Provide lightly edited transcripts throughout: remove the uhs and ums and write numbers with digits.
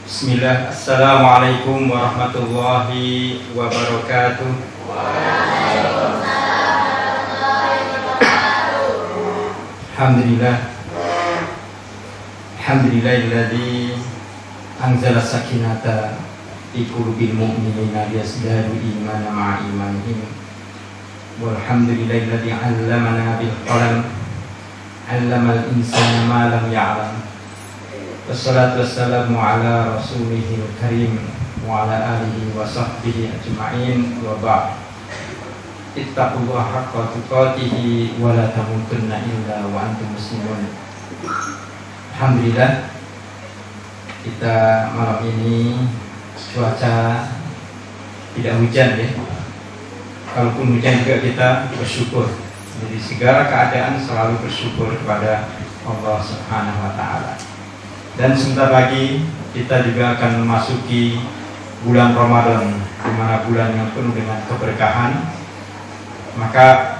Bismillah, Assalamualaikum warahmatullahi wabarakatuh. Alhamdulillah, Alhamdulillahilladzi anzala sakinata fi qulubil mu'minina liyazdadu imanan ma'a imanihim. Walhamdulillahilladzi 'allamana bil qalam, 'allamal insana ma lam ya'lam. Wassalatu wassalamu ala rasulihil karim wa ala alihi wa sahbihi ajma'in wa ba'd. Ittaqullaha haqqa tuqatihi wa la tamutunna illa wa antum muslimun. Alhamdulillah, kita malam ini cuaca tidak hujan ya. Kalaupun hujan juga kita bersyukur. Jadi segala keadaan selalu bersyukur kepada Allah Subhanahu wa taala. Dan sebentar lagi kita juga akan memasuki bulan Ramadan, di mana bulan yang penuh dengan keberkahan. Maka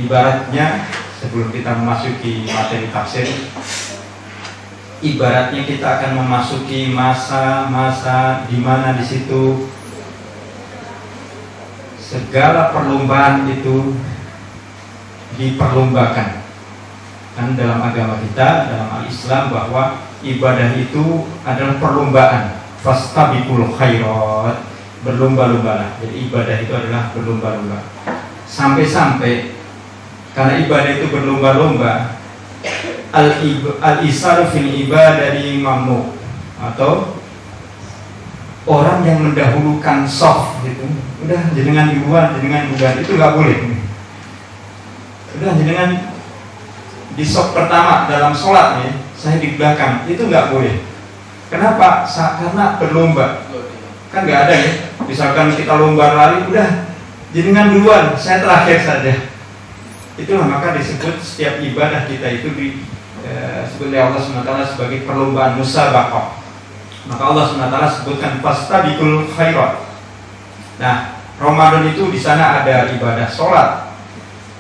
ibaratnya sebelum kita memasuki materi tafsir, ibaratnya kita akan memasuki masa-masa di mana di situ segala perlombaan itu diperlombakan. Kan dalam agama kita, dalam al-Islam, bahwa ibadah itu adalah perlombaan. Fastabiqul khairat, berlomba-lombalah. Jadi ibadah itu adalah berlomba-lomba. Sampai-sampai karena ibadah itu berlomba-lomba, al-isaru fil ibadati mamnu, atau orang yang mendahulukan soft gitu. Udah jenengan duluan, itu nggak boleh. Udah jenengan di soft pertama dalam sholat nih, saya di belakang, itu nggak boleh. Kenapa? Karena berlomba. Kan nggak ada ya. Misalkan kita lomba lari, udah jenengan duluan, saya terakhir saja. Itulah maka disebut setiap ibadah kita itu disebut oleh Allah SWT sebagai perlombaan musabaqah. Maka Allah SWT sebutkan fastabiqul khairat. Nah, Ramadan itu di sana ada ibadah sholat,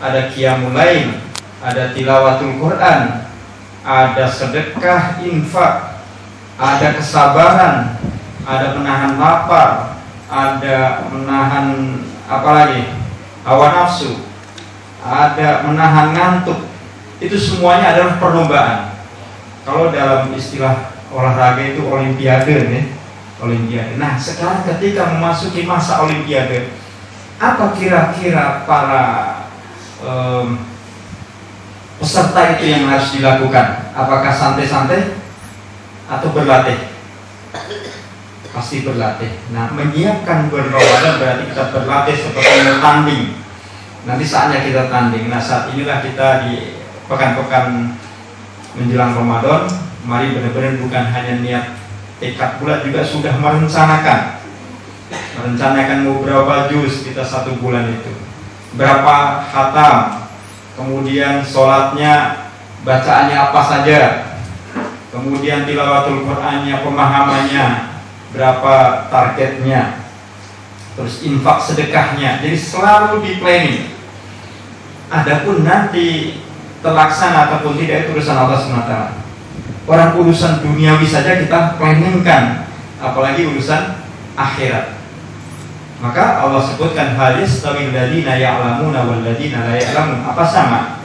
ada qiyamul lail, ada tilawatul Quran, ada sedekah, infak, ada kesabaran, ada menahan lapar, ada menahan apalagi hawa nafsu, ada menahan ngantuk. Itu semuanya adalah perlombaan. Kalau dalam istilah olahraga itu olimpiade nih, olimpiade. Nah, sekarang ketika memasuki masa olimpiade, apa kira-kira para peserta itu yang harus dilakukan? Apakah santai-santai atau berlatih? Pasti berlatih. Nah, menyiapkan bulan Ramadan berarti kita berlatih seperti bertanding. Nanti saatnya kita tanding. Nah, saat inilah kita di pekan-pekan menjelang Ramadan. Mari benar-benar bukan hanya niat tekad pula, juga sudah merencanakan mau berapa juz kita satu bulan itu, berapa khatam, kemudian sholatnya, bacaannya apa saja, kemudian tilawatul Qur'annya, pemahamannya, berapa targetnya, terus infak sedekahnya. Jadi selalu di planning. Adapun nanti terlaksana ataupun tidak itu urusan Allah SWT. Orang urusan duniawi saja kita planningkan, apalagi urusan akhirat. Maka Allah sebutkan hadis tawil ladina ya'lamuna wal ladina la ya'lamun. Apa sama?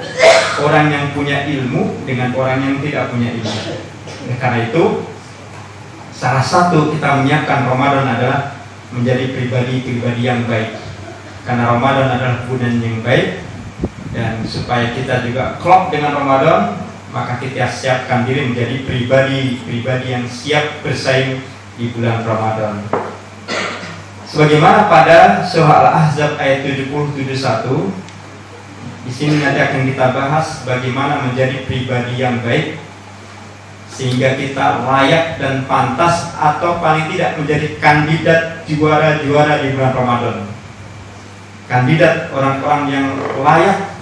Orang yang punya ilmu dengan orang yang tidak punya ilmu. Karena itu salah satu kita menyiapkan Ramadan adalah menjadi pribadi-pribadi yang baik. Karena Ramadan adalah bulan yang baik, dan supaya kita juga klop dengan Ramadan, maka kita siapkan diri menjadi pribadi-pribadi yang siap bersaing di bulan Ramadan. Sebagaimana pada surah Al-Ahzab ayat 70-71, di sini nanti akan kita bahas bagaimana menjadi pribadi yang baik sehingga kita layak dan pantas, atau paling tidak menjadi kandidat juara-juara di bulan Ramadan. Kandidat orang-orang yang layak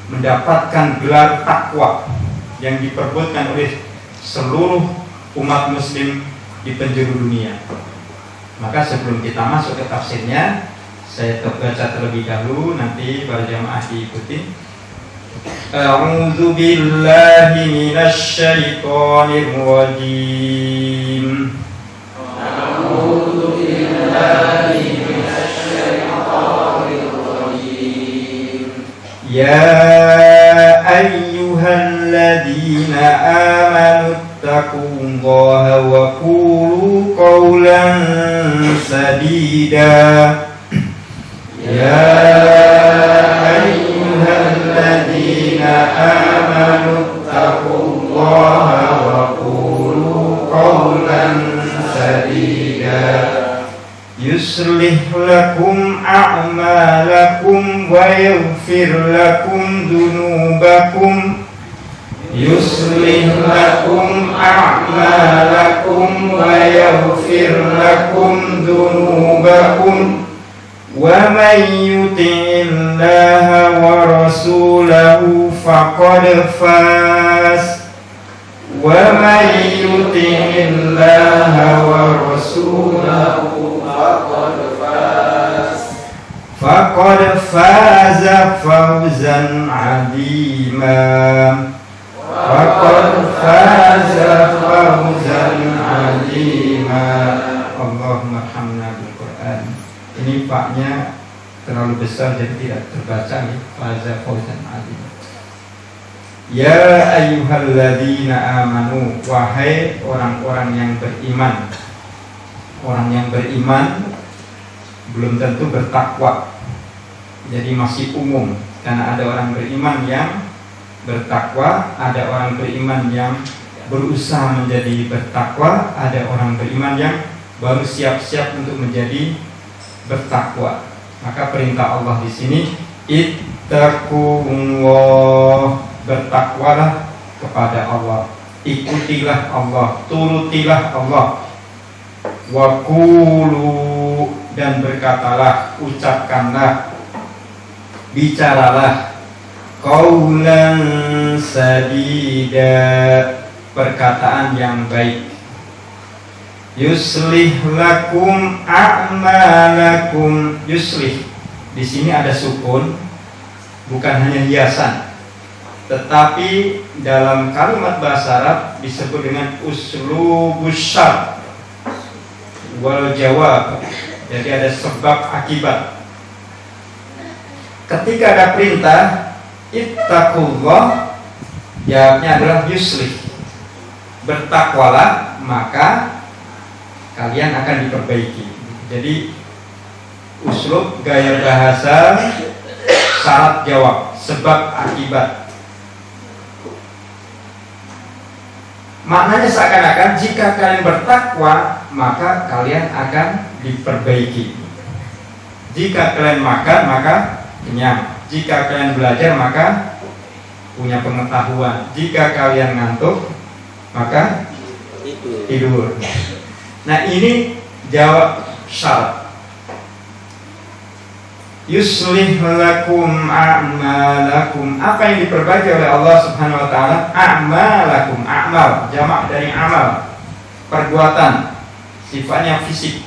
mendapatkan gelar takwa yang diperbutkan oleh seluruh umat muslim di penjuru dunia. Maka sebelum kita masuk ke tafsirnya, saya baca terlebih dahulu, nanti para jamaah diikuti. A'udzu billahi minasy syaithanir rajim. Ya ayyuhalladzina amanu taqullaha wa qulu qawlan sadida. Ya ayyuhalladzina amanu taqullaha wa qulu qawlan sadida. Yuslih lakum a'malakum wa yaghfir lakum dunubakum. Yuslih lakum a'malakum wa yaghfir lakum dunubakum. Wa man yuti'illaha wa rasulahu faqad faz. Wa man yuti'illaha wa rasulahu faqad faza fawzan 'azima. Faqad faza fawzan 'azima. Allahumma arhamna bil Qur'an. Ini paknya terlalu besar jadi tidak terbaca nih. Faza fawzan 'azima. Ya ayyuhalladzina amanu, wahai orang-orang yang beriman. Orang yang beriman belum tentu bertakwa, jadi masih umum, karena ada orang beriman yang bertakwa, ada orang beriman yang berusaha menjadi bertakwa, ada orang beriman yang baru siap-siap untuk menjadi bertakwa. Maka perintah Allah di sini, ittaqullah, bertakwalah kepada Allah, ikutilah Allah, turutilah Allah. Wa qulu, dan berkatalah, ucapkanlah, bicaralah, qaulan sadida, perkataan yang baik. Yuslih lakum a'malakum. Yuslih di sini ada sukun, bukan hanya hiasan, tetapi dalam kalimat bahasa Arab disebut dengan uslubus syart wal jawab. Jadi ada sebab akibat. Ketika ada perintah ittaqullah, jawabnya adalah yuslih, bertakwalah, maka kalian akan diperbaiki. Jadi uslub, gaya bahasa, syarat jawab, sebab akibat. Maknanya seakan-akan jika kalian bertakwa, maka kalian akan diperbaiki. Jika kalian makan, maka kenyang. Jika kalian belajar, maka punya pengetahuan. Jika kalian ngantuk, maka tidur. Nah, ini jawab syarat. Yuslih lakum a'malakum. Apa yang diperbaiki oleh Allah Subhanahu wa taala? A'malakum, a'mal, jamak dari amal, perbuatan, sifatnya fisik.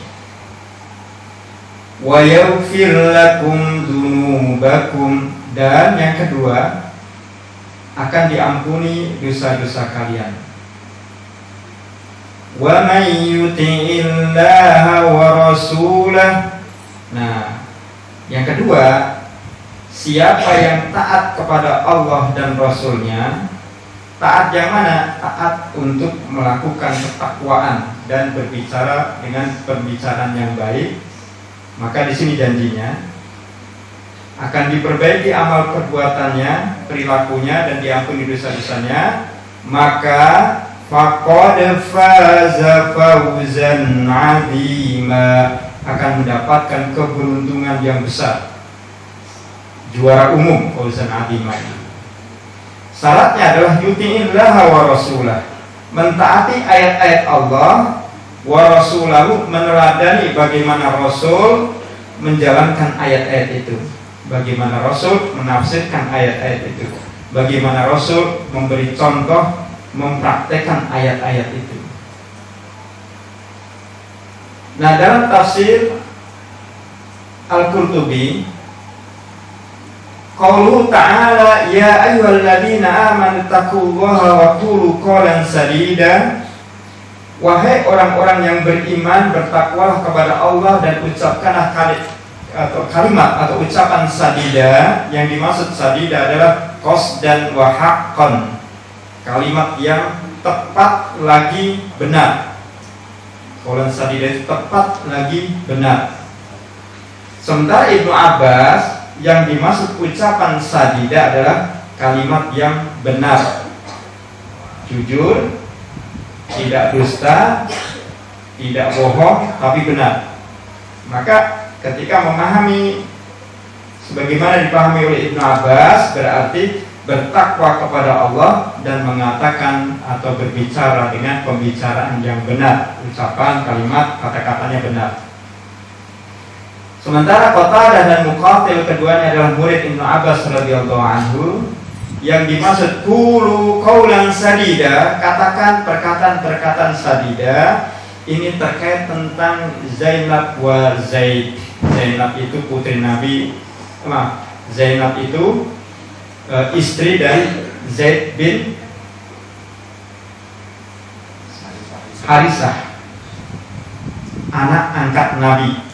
Wa yaghfir lakum dzunubakum, dan yang kedua, akan diampuni dosa-dosa kalian. Wa may yuti'illaha wa rasulahu. Nah, yang kedua, siapa yang taat kepada Allah dan Rasulnya, taat yang mana? Taat untuk melakukan ketakwaan dan berbicara dengan pembicaraan yang baik, maka di sini janjinya akan diperbaiki amal perbuatannya, perilakunya, dan diampuni dosa-dosanya. Maka faqad faza fawzan 'azima, akan mendapatkan keberuntungan yang besar, juara umum, fawzan 'azima. Syaratnya adalah yuti'illaha wa rasulah, mentaati ayat-ayat Allah, wa rasulahu, meneladani bagaimana Rasul menjalankan ayat-ayat itu, bagaimana Rasul menafsirkan ayat-ayat itu, bagaimana Rasul memberi contoh, mempraktekkan ayat-ayat itu. Nah, dalam tafsir Al-Qurtubi, qauluhu ta'ala ya ayyuhalladzina amanu taqullaha wa qulu qawlan sadida, Wahai orang-orang yang beriman, bertakwalah kepada Allah dan ucapkanlah kalimat atau ucapan sadida. Yang dimaksud sadida adalah qasdan wa haqqan, kalimat yang tepat lagi benar. Qaulan sadida itu tepat lagi benar. Sementara Ibnu Abbas, yang dimaksud ucapan sadida adalah kalimat yang benar, jujur, tidak dusta, tidak bohong, tapi benar. Maka ketika memahami sebagaimana dipahami oleh Ibnu Abbas, berarti bertakwa kepada Allah dan mengatakan atau berbicara dengan pembicaraan yang benar, ucapan, kalimat, kata-katanya benar. Sementara Qatadah dan Muqatil, keduanya adalah murid Ibnu Abbas radhiyallahu anhu, yang dimaksud qulu qaulan sadida, katakan perkataan-perkataan sadida, ini terkait tentang Zainab wa Zaid. Zainab itu putri Nabi, Zainab itu istri dari Zaid bin Harisah, anak angkat Nabi.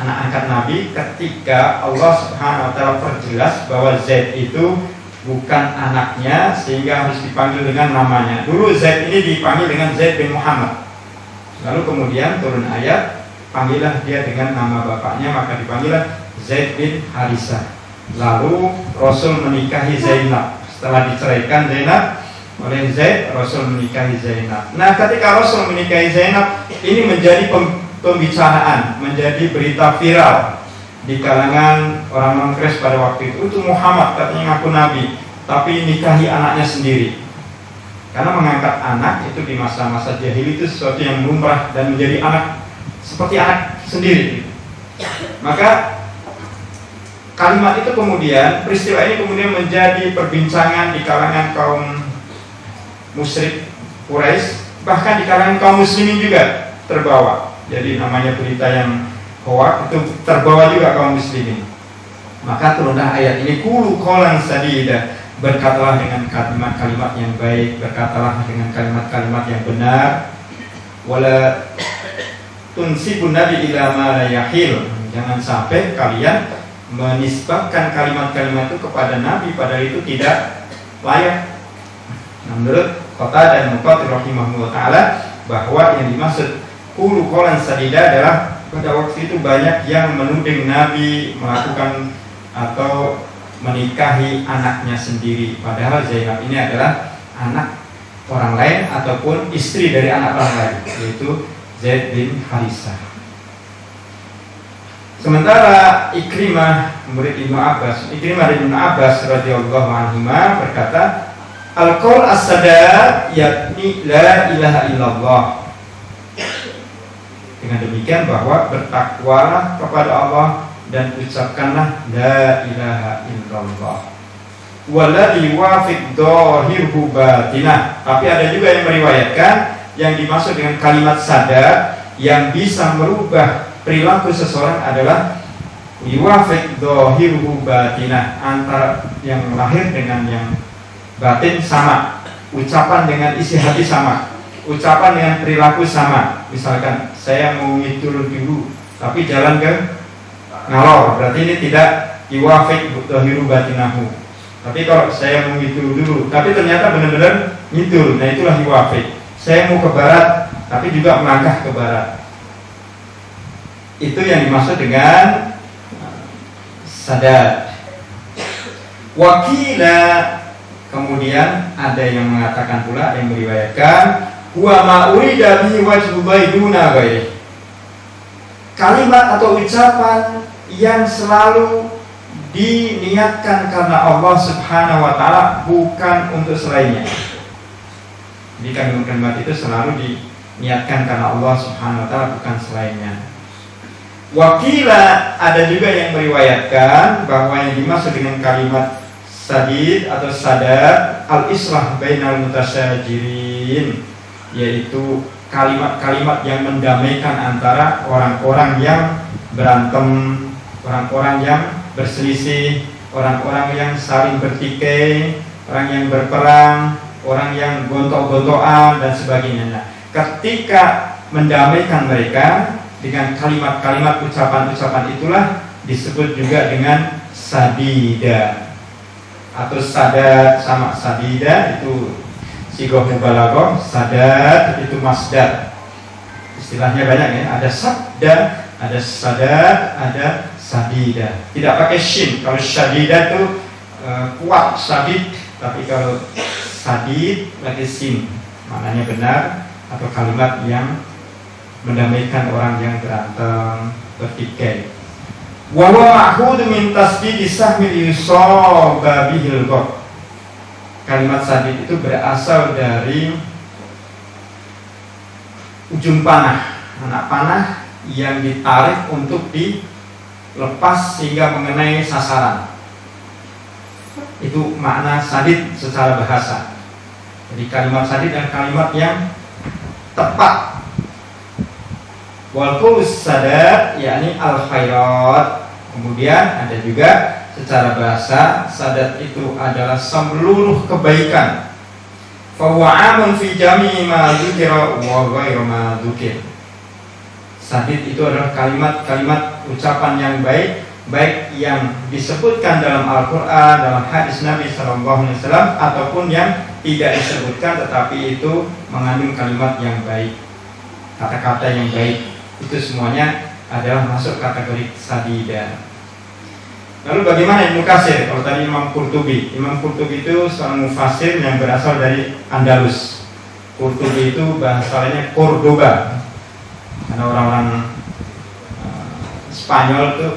Anak angkat Nabi ketika Allah Subhanahu wa ta'ala perjelas bahwa Zaid itu bukan anaknya sehingga harus dipanggil dengan namanya. Dulu Zaid ini dipanggil dengan Zaid bin Muhammad. Lalu kemudian turun ayat, panggillah dia dengan nama bapaknya, maka dipanggillah Zaid bin Harisah. Lalu Rasul menikahi Zainab. Setelah diceraikan Zainab oleh Zaid, Rasul menikahi Zainab. Nah, ketika Rasul menikahi Zainab, ini menjadi pembicaraan, menjadi berita viral di kalangan orang non-Kristen pada waktu itu. Itu Muhammad katanya ngaku Nabi, tapi nikahi anaknya sendiri. Karena mengangkat anak itu di masa-masa jahili itu sesuatu yang lumrah dan menjadi anak seperti anak sendiri. Maka kalimat itu kemudian, peristiwa ini kemudian menjadi perbincangan di kalangan kaum musyrik Quraisy, bahkan di kalangan kaum muslimin juga terbawa. Jadi namanya berita yang hoak itu terbawa juga kaum muslimin. Maka turunlah ayat ini, qulu qaulan sadida, berkatalah dengan kalimat-kalimat yang baik, berkatalah dengan kalimat-kalimat yang benar. Wala tunsibun nabi ila ma la yahil, jangan sampai kalian menisbahkan kalimat-kalimat itu kepada Nabi padahal itu tidak layak. Nah, menurut Qatadah dan Muqatil rahimahullah ta'ala, bahwa yang dimaksud qulu qaulan sadida adalah pada waktu itu banyak yang menuding Nabi melakukan atau menikahi anaknya sendiri, padahal Zainab ini adalah anak orang lain ataupun istri dari anak orang lain, yaitu Zaid bin Harisah. Sementara Ikrimah, murid Ibnu Abbas, Ikrimah dari Ibnu Abbas radhiyallahu anhu berkata, al-qaul as-sadad yakni la ilaha illallah. Dengan demikian bahwa bertakwalah kepada Allah dan ucapkanlah la ilaha illallah. Walladhi wafiq dhahirhu batinah. Tapi ada juga yang meriwayatkan yang dimaksud dengan kalimat sadar yang bisa merubah perilaku seseorang adalah yuwafiq dhahirhu batinah, antara yang lahir dengan yang batin sama, ucapan dengan isi hati sama, ucapan dengan perilaku sama. Misalkan saya mau ngitur dulu tapi jalan ke ngalor, berarti ini tidak yuwafiq dhahiru batinahu. Tapi kalau saya mau ngitur dulu tapi ternyata benar-benar ngitur, nah itulah yuwafiq. Saya mau ke barat tapi juga melangkah ke barat, itu yang dimaksud dengan sadad. Wakila, kemudian ada yang mengatakan pula, ada yang meriwayatkan, huwa ma urida bihi wajhu baiduna ghairi, kalimat atau ucapan yang selalu diniatkan karena Allah Subhanahu wa ta'ala, bukan untuk selainnya. Jadi kalimat itu selalu diniatkan karena Allah Subhanahu wa ta'ala, bukan selainnya. Wakila, ada juga yang meriwayatkan bahwa yang dimaksud dengan kalimat sadid atau sadar al-islah bainal mutasyajirin, yaitu kalimat-kalimat yang mendamaikan antara orang-orang yang berantem, orang-orang yang berselisih, orang-orang yang saling bertikai, orang yang berperang, orang yang gontok-gontokan dan sebagainya. Nah, ketika mendamaikan mereka dengan kalimat-kalimat ucapan-ucapan itulah disebut juga dengan sadida atau sadat. Sama sadida itu sigoh mubalaghah, sadat itu masdar. Istilahnya banyak ya, ada sabda, ada sadat, ada sadida. Tidak pakai shin. Kalau sadida itu kuat, sadid, tapi kalau sadid pakai sin. Maknanya benar atau kalimat yang mendamaikan orang yang berantem, bertikai. Wa huwa ma'khudun min tasdidi sahmil yusaba bihil ghab. Kalimat sadid itu berasal dari ujung panah, anak panah yang ditarik untuk dilepas sehingga mengenai sasaran. Itu makna sadid secara bahasa. Jadi kalimat sadid adalah kalimat yang tepat. Wal qulus sadat yakni al khairat. Kemudian ada juga secara bahasa sadat itu adalah seluruh kebaikan. Fa huwa 'amun fi jami'i ma dzukira wa ghairu ma dzukir. Sadid itu adalah kalimat-kalimat ucapan yang baik, baik yang disebutkan dalam Al-Qur'an, dalam hadis Nabi sallallahu alaihi wasallam ataupun yang tidak disebutkan tetapi itu mengandung kalimat yang baik, kata-kata yang baik. Itu semuanya adalah masuk kategori sadida. Lalu bagaimana Ibnu Katsir? Kalau tadi Imam Qurtubi itu seorang mufassir yang berasal dari Andalus. Qurtubi itu bahasannya Cordoba. Karena orang-orang Spanyol itu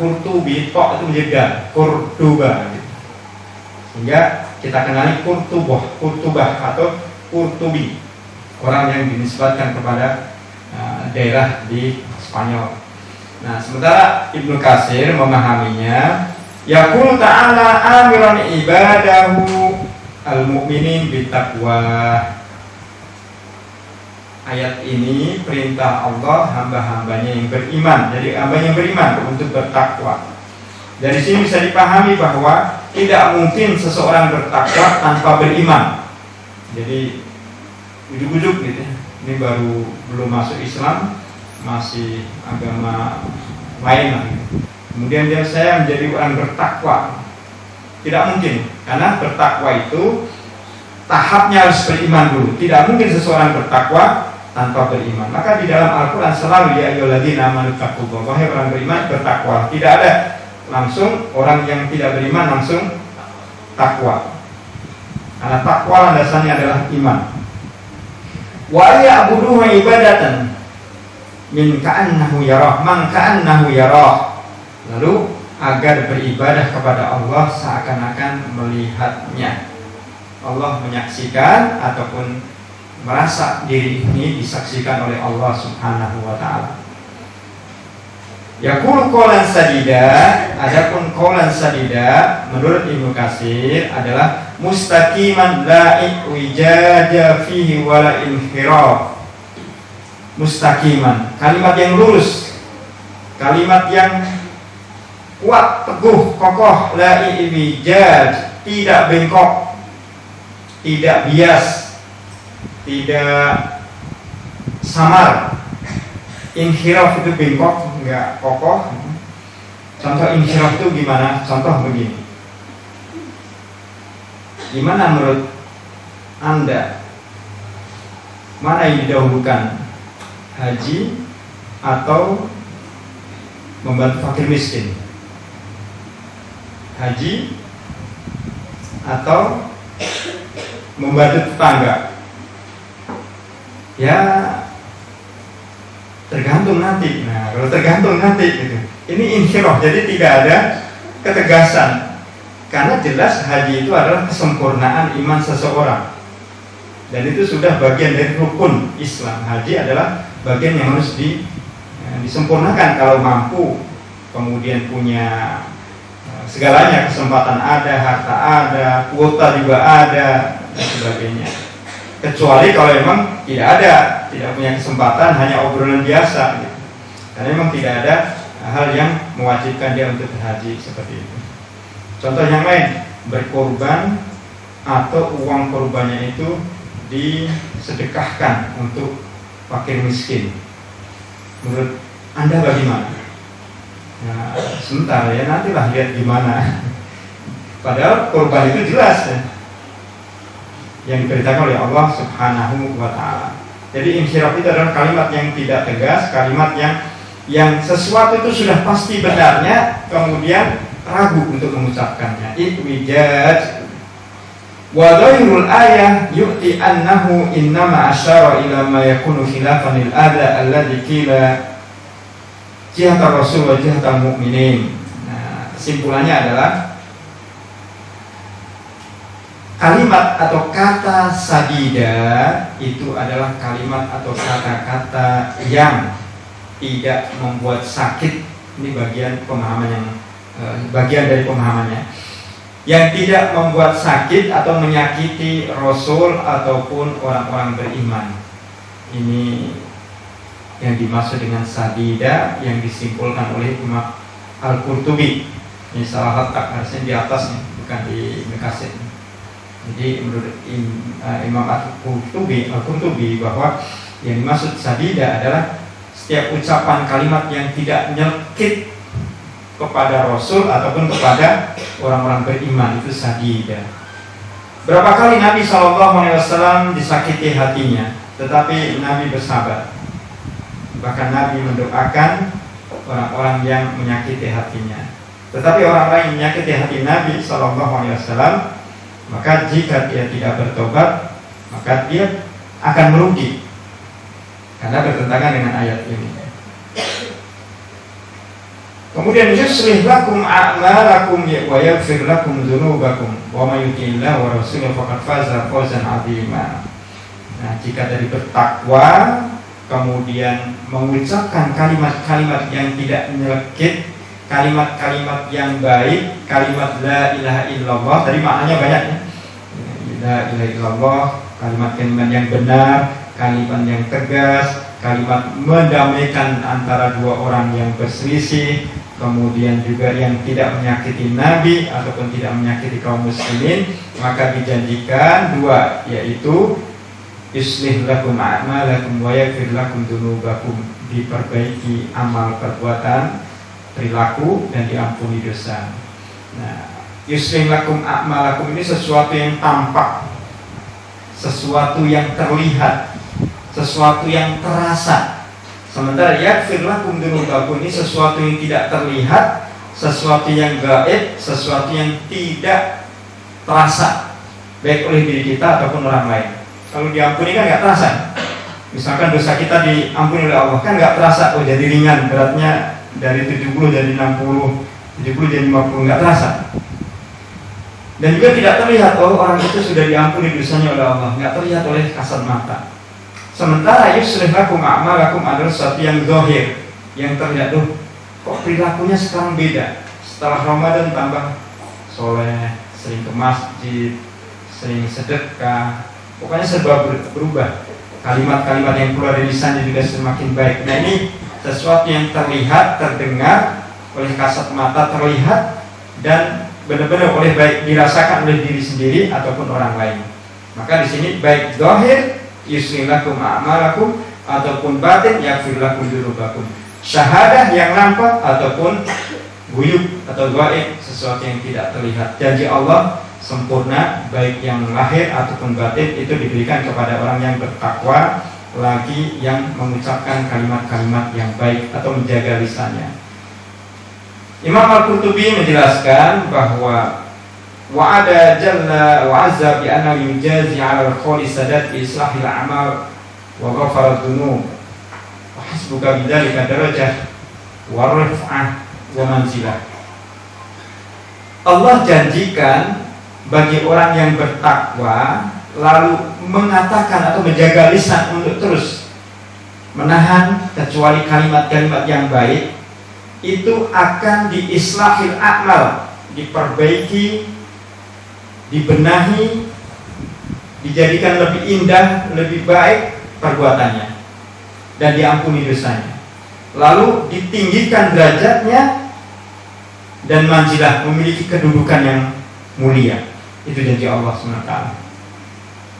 Qurtubi, tok itu menjadi Cordoba gitu. Sehingga kita kenali Qurtubah atau Qurtubi, orang yang dinisbatkan kepada daerah di Spanyol. Nah, sementara Ibnu Katsir memahaminya, yaqul ta'ala amiran ibadahu al-mu'minin bittaqwa. Ayat ini perintah Allah hamba-hambanya yang beriman. Jadi hamba yang beriman untuk bertakwa. Dari sini bisa dipahami bahwa tidak mungkin seseorang bertakwa tanpa beriman. Jadi ujuk-ujuk gitu. Ini belum masuk Islam, masih agama lain lah gitu. Kemudian saya menjadi orang bertakwa. Tidak mungkin, karena bertakwa itu tahapnya harus beriman dulu. Tidak mungkin seseorang bertakwa tanpa beriman. Maka di dalam Al-Quran selalu ya ayyuhalladzina amanu taqullaha, wahai orang beriman bertakwa. Tidak ada langsung orang yang tidak beriman langsung takwa. Karena takwa landasannya adalah iman. Wa ya'buduhu ibadatan min ka'annahu yarah, man ka'annahu yarah. Lalu agar beribadah kepada Allah seakan-akan melihatnya. Allah menyaksikan ataupun merasa diri ini disaksikan oleh Allah Subhanahu wa taala. Yaqul qawlan sadida, adapun qawlan sadida menurut Ibnu Katsir adalah mustaqiman la ijaja fihi wala inhiraf. Mustaqiman, kalimat yang lurus, kalimat yang kuat, teguh, kokoh, la ijaj, tidak bengkok, tidak bias, tidak samar. Inhiraf itu bengkok, enggak kokoh. Contoh inhiraf itu gimana? Contoh begini. Gimana menurut Anda? Mana yang didahulukan? Haji atau membantu fakir miskin? Haji atau membantu tetangga? Ya tergantung nanti. Nah, kalau tergantung nanti gitu. Ini inhiraf, jadi tidak ada ketegasan. Karena jelas haji itu adalah kesempurnaan iman seseorang. Dan itu sudah bagian dari rukun Islam. Haji adalah bagian yang harus disempurnakan kalau mampu. Kemudian punya segalanya, kesempatan ada, harta ada, kuota juga ada, dan sebagainya. Kecuali kalau memang tidak punya kesempatan, hanya obrolan biasa gitu. Karena memang tidak ada hal yang mewajibkan dia untuk berhaji seperti itu. Contoh yang lain, berkorban atau uang kurbannya itu disedekahkan untuk fakir miskin. Menurut Anda bagaimana? Nah, sebentar ya, nantilah lihat gimana. Padahal kurban itu jelas ya, yang diberitakan oleh Allah Subhanahu wa Ta'ala. Jadi insyirah itu adalah kalimat yang tidak tegas, kalimat yang sesuatu itu sudah pasti benarnya, kemudian ragu untuk mengucapkannya. Iwijaj wa dhairul ayah yu'ti annahu innama asyara ila ma yakunu khilafan lil adha alladhi qila jihatar rasul wa jihatal mu'minin. Nah, kesimpulannya adalah kalimat atau kata sadida itu adalah kalimat atau kata-kata yang tidak membuat sakit. Ini bagian pemahaman yang bagian dari pemahamannya, yang tidak membuat sakit atau menyakiti Rasul ataupun orang-orang beriman. Ini yang dimaksud dengan sadida yang disimpulkan oleh Imam Al-Qurtubi. Ini salah letak harusnya di atasnya, bukan di kasih. Jadi menurut Imam Al-Qurtubi bahwa yang dimaksud sadida adalah setiap ucapan kalimat yang tidak nyelkit kepada Rasul ataupun kepada orang-orang beriman, itu sadida. Berapa kali Nabi SAW disakiti hatinya, tetapi Nabi bersabar. Bahkan Nabi mendoakan orang-orang yang menyakiti hatinya. Tetapi orang-orang yang menyakiti hati Nabi SAW, maka jika dia tidak bertobat, maka dia akan merugi, karena bertentangan dengan ayat ini. Kemudian yuslih lakum a'malakum wa yaghfir lakum dzunubakum wa may yuti'illah wa rasulahu faqad faza fawzan 'azima. Nah, jika dari bertakwa kemudian mengucapkan kalimat-kalimat yang tidak menyelekit, kalimat-kalimat yang baik, kalimat la ilaha illallah, tadi maknanya banyak ya. La ilaha illallah, kalimat-kalimat yang benar, kalimat yang tegas, kalimat mendamaikan antara dua orang yang berselisih, kemudian juga yang tidak menyakiti Nabi ataupun tidak menyakiti kaum muslimin, maka dijanjikan dua, yaitu yuslih lakum a'malakum wa yaghfir lakum dzunubakum, diperbaiki amal perbuatan, perilaku, dan diampuni dosa. Nah, yuslih lakum a'malakum ini sesuatu yang tampak, sesuatu yang terlihat, sesuatu yang terasa. Sementara yaghfir lakum dzunubakum ini sesuatu yang tidak terlihat, sesuatu yang gaib, sesuatu yang tidak terasa, baik oleh diri kita ataupun orang lain. Kalau diampuni kan nggak terasa. Misalkan dosa kita diampuni oleh Allah, kan nggak terasa. Oh, jadi ringan, beratnya dari 70 jadi 60, 70 jadi 50, nggak terasa. Dan juga tidak terlihat, oh orang itu sudah diampuni dosanya oleh Allah, nggak terlihat oleh kasat mata. Sementara yuslih lakum a'malakum adalah sesuatu yang zahir, yang terlihat. Tuh, kok perilakunya sekarang beda. Setelah Ramadan tambah soleh, sering ke masjid, sering sedekah, pokoknya serba berubah. Kalimat-kalimat yang keluar dari lisannya juga semakin baik. Nah, ini sesuatu yang terlihat, terdengar oleh kasat mata, terlihat dan benar-benar oleh baik dirasakan oleh diri sendiri ataupun orang lain. Maka di sini baik zahir yuslih lakum a'malakum ataupun batin yaghfir lakum dzunubakum. Syahadah yang nampak ataupun guyub atau gaib, sesuatu yang tidak terlihat. Janji Allah sempurna, baik yang lahir ataupun batin, itu diberikan kepada orang yang bertakwa, lagi yang mengucapkan kalimat-kalimat yang baik atau menjaga lisannya. Imam Al-Qurtubi menjelaskan bahwa wa'ada jalla wa'azza bi anna yujazi 'ala al-khali sadat islahil a'mal wa ghafara dzunub wa hasbuka bidzalika darajah wa rif'ah wa manzilah. Allah janjikan bagi orang yang bertakwa lalu mengatakan atau menjaga lisan untuk terus menahan kecuali kalimat-kalimat yang baik, itu akan diislahil a'mal, diperbaiki, dibenahi, dijadikan lebih indah, lebih baik perbuatannya, dan diampuni dosanya. Lalu ditinggikan derajatnya dan manzilah, memiliki kedudukan yang mulia. Itu janji Allah SWT.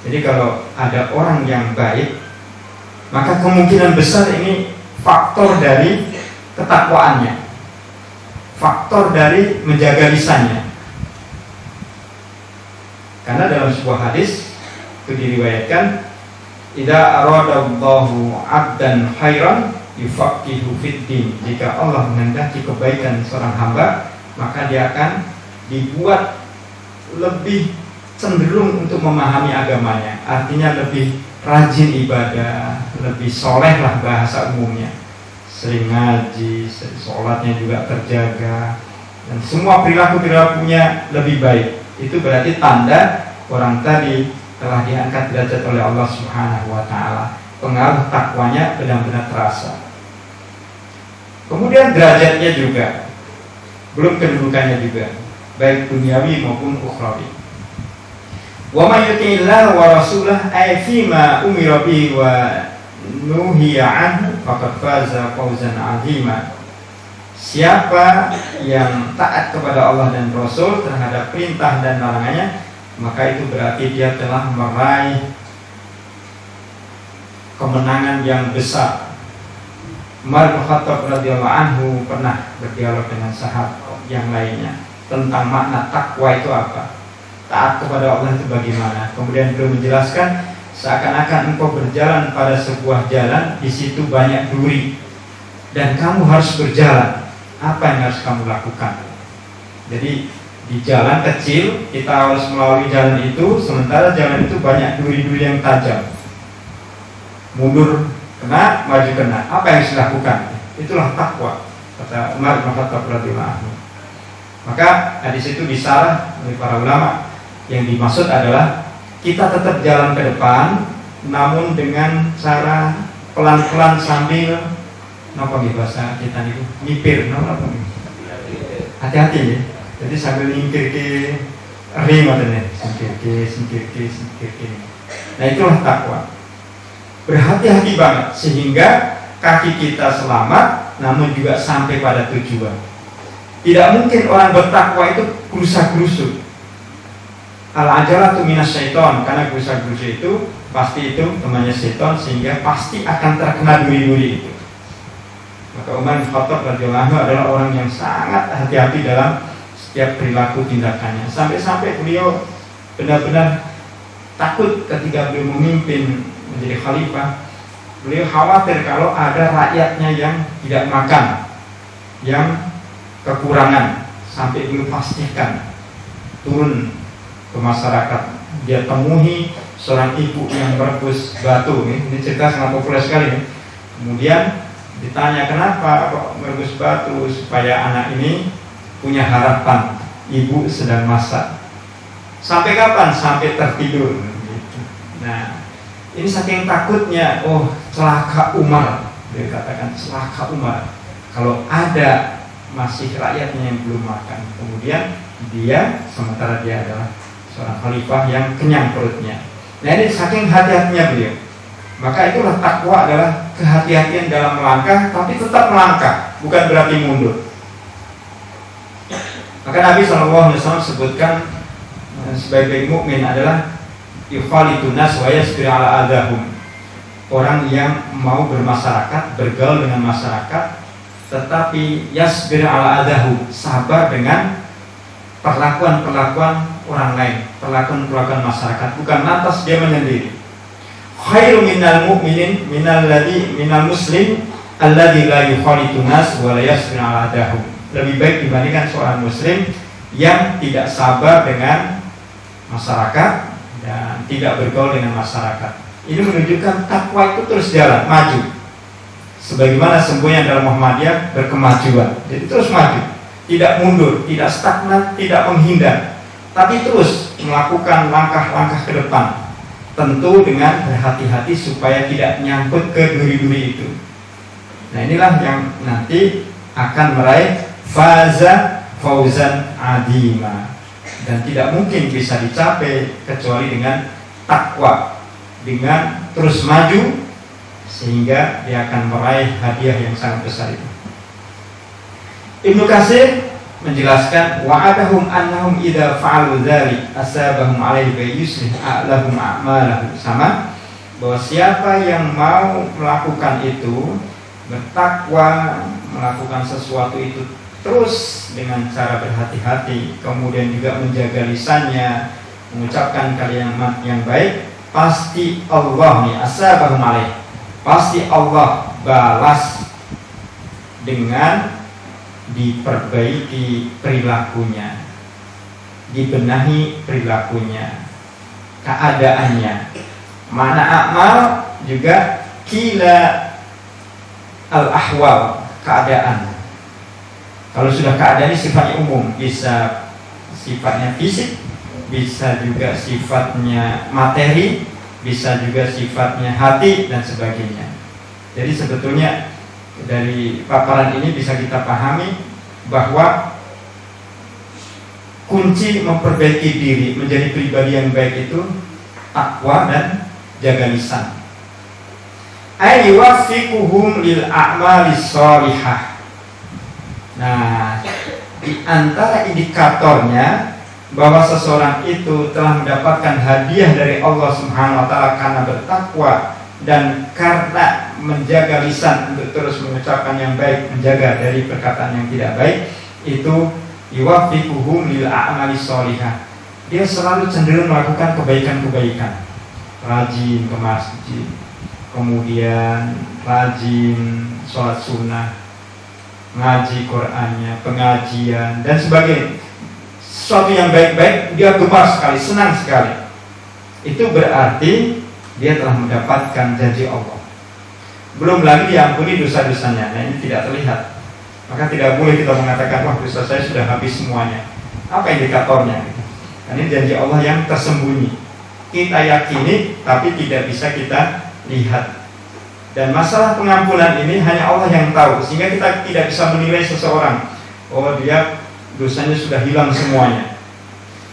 Jadi kalau ada orang yang baik, maka kemungkinan besar ini faktor dari ketakwaannya, faktor dari menjaga lisannya. Karena dalam sebuah hadis itu diriwayatkan, idza aradallahu 'abdan khairan yufaqihu fid din. Jika Allah menghendaki kebaikan seorang hamba, maka dia akan dibuat lebih cenderung untuk memahami agamanya. Artinya lebih rajin ibadah, lebih soleh lah bahasa umumnya, sering ngaji, sholatnya juga terjaga, dan semua perilaku-perilakunya lebih baik. Itu berarti tanda orang tadi telah diangkat derajat oleh Allah Subhanahu wa Ta'ala. Pengaruh takwanya benar-benar terasa. Kemudian derajatnya juga, belum kedudukannya juga, baik duniawi maupun ukhrawi. Wa may yuti'illah wa rasulah ay fima umira bihi wa nuhiya anhu faqad faza fawzan 'azima. Siapa yang taat kepada Allah dan Rasul terhadap perintah dan larangannya, maka itu berarti dia telah meraih kemenangan yang besar. Umar bin Khattab radhiyallahu anhu pernah berdialog dengan sahabat yang lainnya tentang makna takwa itu apa, taat kepada Allah itu bagaimana. Kemudian beliau menjelaskan, seakan-akan engkau berjalan pada sebuah jalan, di situ banyak duri dan kamu harus berjalan. Apa yang harus kamu lakukan? Jadi di jalan kecil kita harus melalui jalan itu, sementara jalan itu banyak duri-duri yang tajam. Mundur kena, maju kena. Apa yang harus dilakukan? Itulah takwa, kata Umar bin Khattab radhiyallahu anhu. Maka hadis itu disarah oleh para ulama. Yang dimaksud adalah kita tetap jalan ke depan, namun dengan cara pelan-pelan sambil bahasa kita itu nyipir, hati-hati ya. Jadi sambil nyingkir ke ring katanya, singkir ke. Nah itulah takwa. Berhati-hati banget sehingga kaki kita selamat, namun juga sampai pada tujuan. Tidak mungkin orang bertakwa itu gerusa-gerusu. Al-ajalatu minas syaiton, karena gerusa-gerusu itu pasti itu temannya syaiton, sehingga pasti akan terkena duri-duri itu. Maka Umar bin Khattab radhiyallahu anhu adalah orang yang sangat hati-hati dalam setiap perilaku tindakannya. Sampai-sampai beliau benar-benar takut ketika beliau memimpin menjadi khalifah. Beliau khawatir kalau ada rakyatnya yang tidak makan, yang kekurangan, sampai beliau pastikan turun ke masyarakat. Dia temui seorang ibu yang merebus batu. Ini cerita sangat populer sekali ya. Kemudian ditanya kenapa kok merebus batu, supaya anak ini punya harapan. Ibu sedang masak. Sampai kapan? Sampai tertidur. Nah, ini saking takutnya, celaka Umar. Dia katakan celaka Umar. Kalau ada masih rakyatnya yang belum makan. Kemudian dia, sementara dia adalah seorang khalifah yang kenyang perutnya. Nah ini saking hati-hatinya beliau. Maka itulah takwa adalah kehati-hatian dalam melangkah, tapi tetap melangkah, bukan berarti mundur. Maka Nabi SAW sebutkan sebagai mukmin adalah yukhalitun nas wa yasbir ala adahum. Orang yang mau bermasyarakat, bergaul dengan masyarakat, tetapi yasbir ala adahu, sabar dengan perlakuan-perlakuan orang lain, perlakuan-perlakuan masyarakat, bukan lantas dia menyendiri. Khairu minal mu'minin minal muslim alladzi la yukhalitun nas wa la yasbir ala adahu. Lebih baik dibandingkan seorang muslim yang tidak sabar dengan masyarakat dan tidak bergaul dengan masyarakat. Ini menunjukkan takwa itu terus jalan, maju. Sebagaimana semboyan dalam Muhammadiyah berkemajuan. Jadi terus maju, tidak mundur, tidak stagnan, tidak menghindar, tapi terus melakukan langkah-langkah ke depan. Tentu dengan berhati-hati supaya tidak nyangkut ke duri-duri itu. Nah inilah yang nanti akan meraih fawzan adima, dan tidak mungkin bisa dicapai kecuali dengan takwa, dengan terus maju, sehingga dia akan meraih hadiah yang sangat besar itu. Ibnu Katsir menjelaskan wa'adahum annahum idza fa'alu dzalik asabahum alaihi bi yuslih lahum a'malahum, sama bahwa siapa yang mau melakukan itu, bertakwa, melakukan sesuatu itu terus dengan cara berhati-hati, kemudian juga menjaga lisannya, mengucapkan kalimat yang baik, pasti Allah nih asabahum alaihi, pasti Allah balas dengan diperbaiki perilakunya, dibenahi perilakunya, keadaannya. Mana amal juga kila al-ahwal, keadaan. Kalau sudah keadaan ini sifatnya umum, bisa sifatnya fisik, bisa juga sifatnya materi, bisa juga sifatnya hati dan sebagainya. Jadi sebetulnya dari paparan ini bisa kita pahami bahwa kunci memperbaiki diri menjadi pribadi yang baik itu takwa dan jaga lisan. Ayyuwaffiquhum lil a'malis shalihah. Nah, di antara indikatornya bahwa seseorang itu telah mendapatkan hadiah dari Allah Subhanahu wa taala karena bertakwa dan karena menjaga lisan untuk terus mengucapkan yang baik, menjaga dari perkataan yang tidak baik, itu yuwaffiquhum lil a'malis shalihah. Dia selalu cenderung melakukan kebaikan-kebaikan, rajin ke masjid, kemudian rajin sholat sunnah, ngaji Qur'annya, pengajian dan sebagainya. Sesuatu yang baik-baik dia gemar sekali, senang sekali. Itu berarti dia telah mendapatkan janji Allah. Belum lagi diampuni dosa-dosanya. Nah, ini tidak terlihat. Maka tidak boleh kita mengatakan, wah dosa saya sudah habis semuanya. Apa indikatornya? Ini janji Allah yang tersembunyi. Kita yakini, tapi tidak bisa kita lihat. Dan masalah pengampunan ini hanya Allah yang tahu. Sehingga kita tidak bisa menilai seseorang, oh dia dosanya sudah hilang semuanya,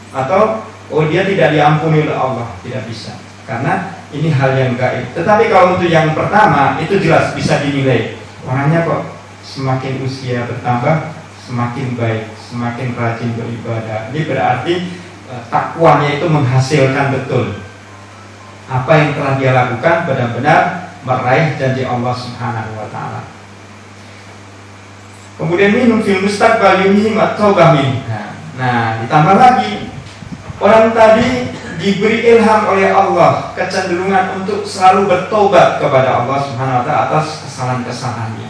atau oh dia tidak diampuni oleh Allah. Tidak bisa. Karena ini hal yang gaib. Tetapi kalau untuk yang pertama itu jelas bisa dinilai. Orangnya kok semakin usia bertambah semakin baik, semakin rajin beribadah. Ini berarti takwanya itu menghasilkan betul. Apa yang telah dia lakukan benar-benar meraih janji Allah Subhanahu wa taala. Kemudian minum fil mustaqbal yumhim at-taubah min. Nah, ditambah lagi orang tadi diberi ilham oleh Allah kecenderungan untuk selalu bertobat kepada Allah Subhanahu wa taala atas kesalahan-kesalahannya.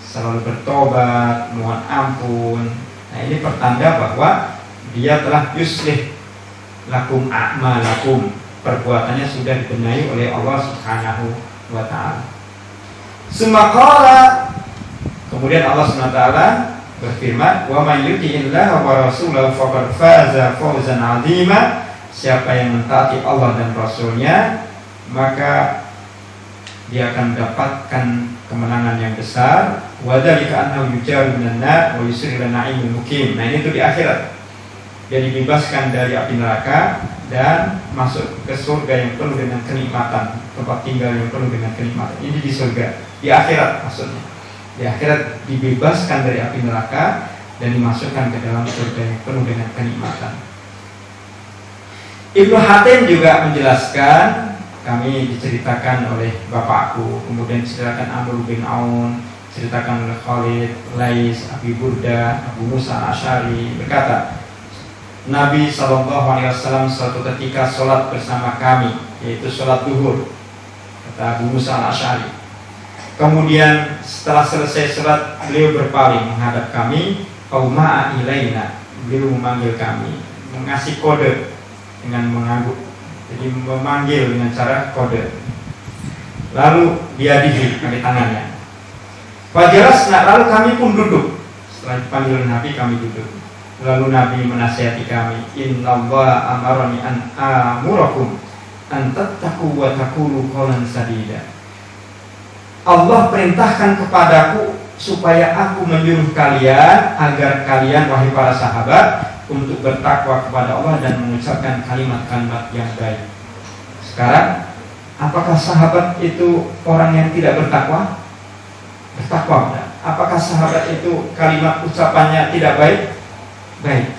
Selalu bertobat, mohon ampun. Nah, ini pertanda bahwa dia telah yuslih lakum a'malakum. Perbuatannya sudah dibenahi oleh Allah Subhanahu wa taala. Sumakala, kemudian Allah Subhanahu wa taala berfirman, "Wa may yuti'illaha wa rasulahu faqad faza fawzan 'azima." Siapa yang mentaati Allah dan Rasulnya, maka dia akan mendapatkan kemenangan yang besar. Wa dzalika annahu yujaru minan nar wa yusirru na'imul mukim. Nah, ini itu di akhirat. Dia dibebaskan dari api neraka dan masuk ke surga yang penuh dengan kenikmatan, tempat tinggal yang penuh dengan kenikmatan. Ini di surga, di akhirat maksudnya. Di akhirat dibebaskan dari api neraka dan dimasukkan ke dalam surga yang penuh dengan kenikmatan. Ibnu Hatim juga menjelaskan, kami diceritakan oleh bapakku, kemudian diceritakan Amr bin Aun, diceritakan oleh Khalid, Lais, Abi Burda, Abu Musa Al-Asy'ari berkata, Nabi SAW suatu ketika sholat bersama kami, yaitu sholat duhur, kata Abu Musa Al-Asy'ari. Kemudian setelah selesai sholat, beliau berpaling menghadap kami, Qauma'a ilaina, beliau memanggil kami, mengasih kode dengan mengangguk, jadi memanggil dengan cara kode. Lalu diadihi kami tangannya. Fajarasna, lalu kami pun duduk. Setelah dipanggil Nabi, kami duduk. Lalu Nabi menasihati kami, Innallaha amarani an amurakum an tattaqu wa taqulu qawlan sadida. Allah perintahkan kepadaku supaya aku menyuruh kalian agar kalian, wahai para sahabat, untuk bertakwa kepada Allah dan mengucapkan kalimat-kalimat yang baik. Sekarang, apakah sahabat itu orang yang tidak bertakwa? Bertakwa. Apakah sahabat itu kalimat ucapannya tidak baik? baik.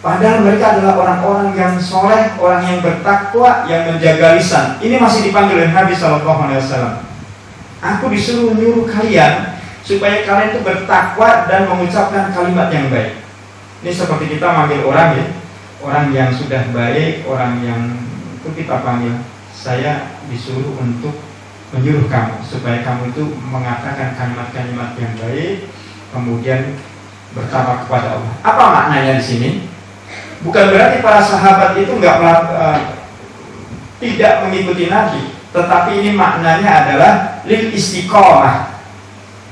Padahal mereka adalah orang-orang yang soleh, orang yang bertakwa, yang menjaga lisan. Ini masih dipanggil oleh Nabi SAW. Aku disuruh menyuruh kalian supaya kalian itu bertakwa dan mengucapkan kalimat yang baik. Ini seperti kita manggil orang ya, orang yang sudah baik, orang yang itu kita panggil. Saya disuruh untuk menyuruh kamu supaya kamu itu mengatakan kalimat-kalimat yang baik, kemudian bertakwa kepada Allah. Apa maknanya di sini? Bukan berarti para sahabat itu tidak mengikuti Nabi, tetapi ini maknanya adalah lil istiqomah.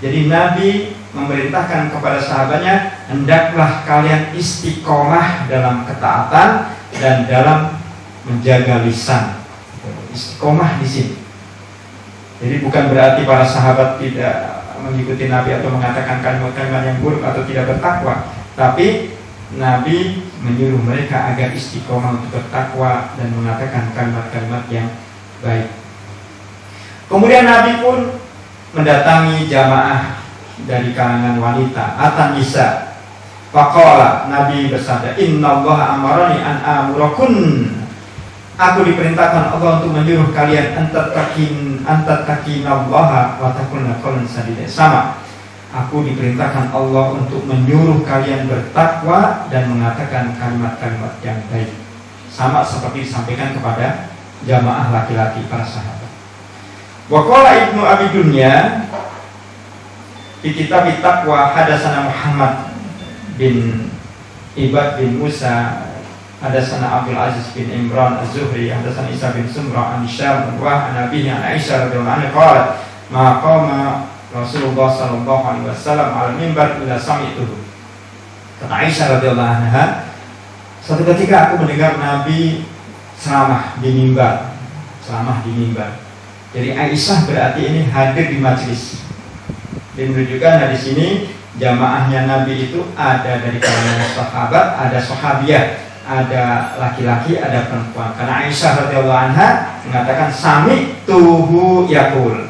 Jadi Nabi memerintahkan kepada sahabatnya, hendaklah kalian istiqomah dalam ketaatan dan dalam menjaga lisan. Istiqomah di sini. Jadi bukan berarti para sahabat tidak mengikuti Nabi atau mengatakan kalimat-kalimat yang buruk atau tidak bertakwa, tapi Nabi menyuruh mereka agar istiqomah untuk bertakwa dan mengatakan kalimat-kalimat yang baik. Kemudian Nabi pun mendatangi jamaah dari kalangan wanita, atan nisa. Faqala, Nabi bersabda, innallaha amarani an amurakun. Aku diperintahkan Allah untuk menyuruh kalian antattaqinallaha wa taqulna qawlan sadida. Sama. Aku diperintahkan Allah untuk menyuruh kalian bertakwa dan mengatakan kalimat-kalimat yang baik. Sama seperti disampaikan kepada jamaah laki-laki para sahabat. Wa qala Ibnu Abi Dunya di kitab Taqwa, hadatsana Muhammad bin Ibad bin Musa, hadatsana Abdul Aziz bin Imran Az-Zuhri, hadatsana Isa bin Sumrah an Syam wa an Nabihi an Aisyah radhiyallahu anha qalat ma qama Rasulullah sallallahu alaihi wasallam al mimbar ila sami'tuhu. Kata Aisyah radhiyallahu anha, suatu ketika aku mendengar Nabi ceramah di mimbar. Jadi Aisyah berarti ini hadir di majelis. Dan menunjukkan di sini jamaahnya Nabi itu ada dari kalangan sahabat, ada sahabiah, ada laki-laki, ada perempuan. Karena Aisyah radhiyallahu anha mengatakan sami'tuhu yaqul.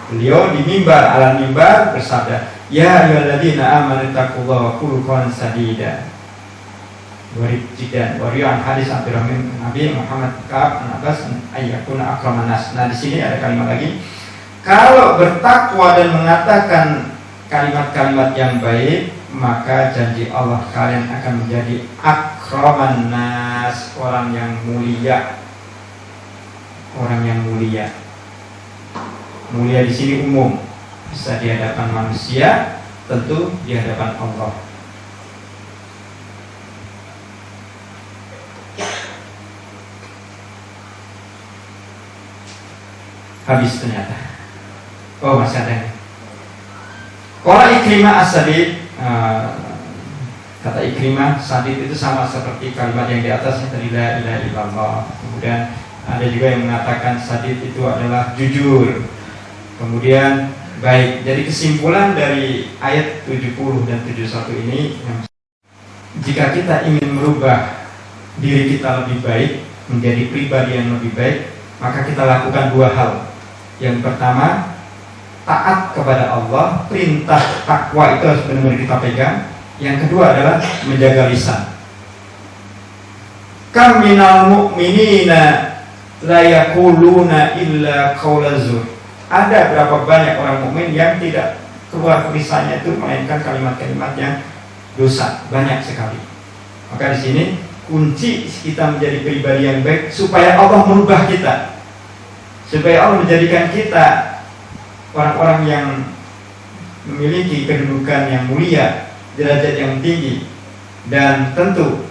Beliau di mimbar, ala mimbar bersabda, ya ayyuhalladzina amanu taqullaha wa qulu qawlan sadida. Wariyan hadis Abdurrahman Nabi Muhammad Ka'ab an Abbas ayyakuna akraman nas. Nah, di sini ada kalimat lagi. Kalau bertakwa dan mengatakan kalimat-kalimat yang baik, maka janji Allah kalian akan menjadi akraman nas, orang yang mulia. Orang yang mulia. Mulia di sini umum, bisa di hadapan manusia, tentu di hadapan Allah. Habis ternyata. Oh, masih ada. Qala Ikrimah as-Sadid, kata Ikrimah, sadid itu sama seperti kalimat yang di atasnya tadi, la ilaha illallah. Kemudian ada juga yang mengatakan sadid itu adalah jujur. Kemudian baik. Jadi kesimpulan dari ayat 70 dan 71 ini, jika kita ingin merubah diri kita lebih baik, menjadi pribadi yang lebih baik, maka kita lakukan dua hal. Yang pertama, taat kepada Allah, perintah takwa itu harus benar-benar kita pegang. Yang kedua adalah menjaga lisan. Kam minal mu'minina la yaquluna illa qawla zur. Ada berapa banyak orang mukmin yang tidak keluar lisannya itu melainkan kalimat-kalimat yang dosa, banyak sekali. Maka di sini kunci kita menjadi pribadi yang baik supaya Allah merubah kita, supaya Allah menjadikan kita orang-orang yang memiliki kedudukan yang mulia, derajat yang tinggi, dan tentu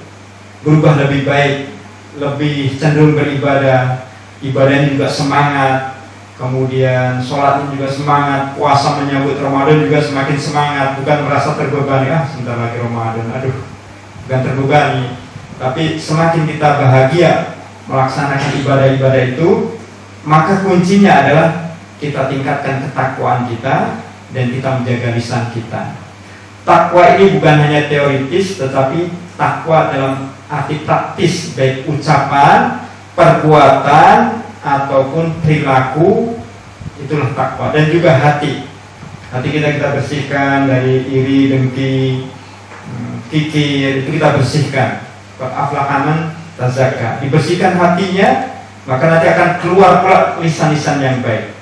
berubah lebih baik, lebih cenderung beribadah, ibadahnya juga semangat. Kemudian sholatnya juga semangat, puasa menyambut Ramadan juga semakin semangat, bukan merasa terbebani, sebentar lagi Ramadan, bukan terbebani, tapi semakin kita bahagia melaksanakan ibadah-ibadah itu, maka kuncinya adalah kita tingkatkan ketakwaan kita dan kita menjaga lisan kita. Takwa ini bukan hanya teoritis, tetapi takwa dalam arti praktis, baik ucapan, perbuatan, ataupun perilaku, itulah takwa. Dan juga hati kita bersihkan dari iri, dengki, kikir itu kita bersihkan. Qad aflaha man tazakka. Dibersihkan hatinya, maka nanti akan keluar pula lisan-lisan yang baik.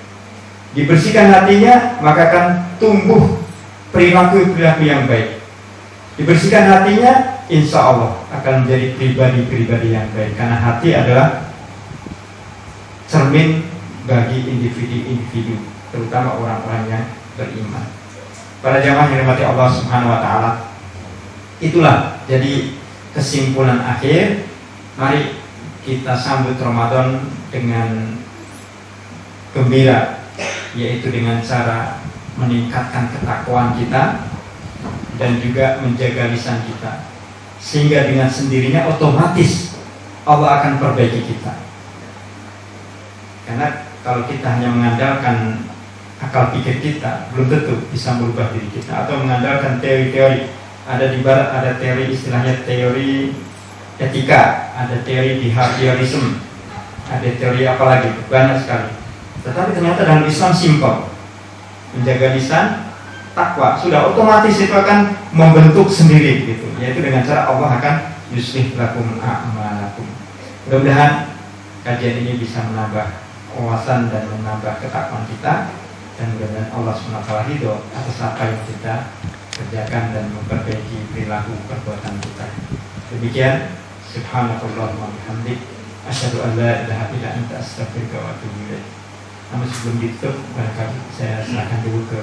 Dibersihkan hatinya, maka akan tumbuh perilaku-perilaku yang baik. Dibersihkan hatinya, insya Allah akan menjadi pribadi-pribadi yang baik. Karena hati adalah cermin bagi individu-individu, terutama orang-orang yang beriman. Para jamaah yang dirahmati Allah Subhanahu wa taala, itulah jadi kesimpulan akhir. Mari kita sambut Ramadan dengan gembira, yaitu dengan cara meningkatkan ketakwaan kita dan juga menjaga lisan kita, sehingga dengan sendirinya otomatis Allah akan perbaiki kita. Karena kalau kita hanya mengandalkan akal pikir kita, belum tentu bisa merubah diri kita. Atau mengandalkan teori-teori, ada di barat ada teori, istilahnya teori etika, ada teori behaviorism, ada teori apa lagi, banyak sekali. Tetapi ternyata dalam Islam simpel, menjaga lisan, takwa, sudah otomatis itu akan membentuk sendiri gitu, yaitu dengan cara Allah akan yuslih lakum a'malakum. Mudah-mudahan kajian ini bisa menambah wawasan dan menambah ketakwaan kita, dan mudah-mudahan Allah SWT ridho atas apa yang kita kerjakan dan memperbaiki perilaku perbuatan kita. Demikian, subhanakallahumma bihamdik, asyhadu an la ilaha illa anta, astaghfiruka wa atubu ilaik. Namun sebelum ditutup, barangkali saya serahkan dulu ke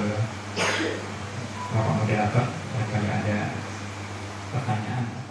Bapak Moderator, barangkali ada pertanyaan.